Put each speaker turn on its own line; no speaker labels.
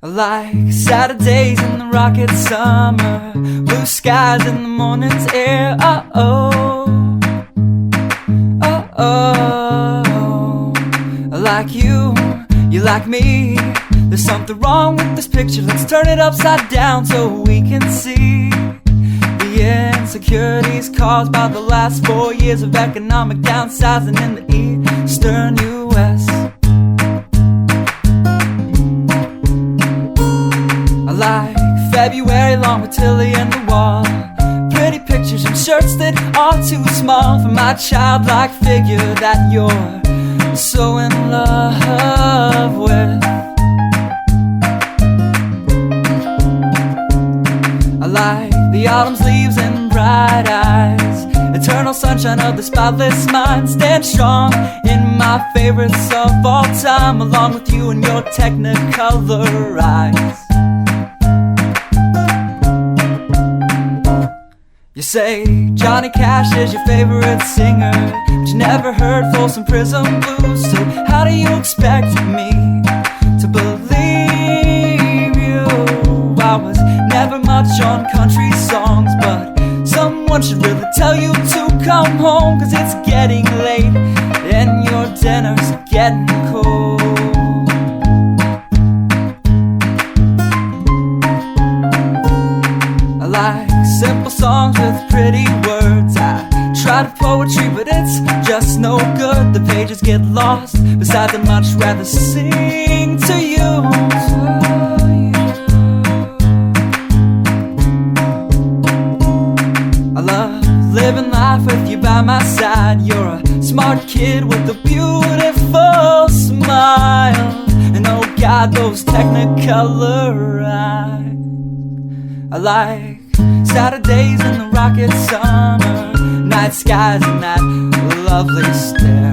I like Saturdays in the rocket summer, blue skies in the morning's air. Oh, I like you, you like me. There's something wrong with this picture. Let's turn it upside down so we can see the insecurities caused by the last 4 years of economic downsizing in the eastern U.S. I like February long with Tilly and the wall, pretty pictures and shirts that are too small for my childlike figure that you're so in love with. I like the autumn's leaves and bright eyes, eternal sunshine of the spotless mind. Stand strong in my favorites of all time, along with you and your technicolor eyes. You say Johnny Cash is your favorite singer, but you never heard Folsom Prison Blues. So how do you expect me to believe you? I was never much on country songs, but someone should really tell you to come home, 'cause it's getting late and your dinner's getting cold. I like simple songs with pretty words. I try to poetry, but it's just no good. The pages get lost. Besides, I'd much rather sing to you. I love living life with you by my side. You're a smart kid with a beautiful smile, and oh God, those technicolor eyes. I like Saturdays in the rocket summer, night skies and that lovely stare.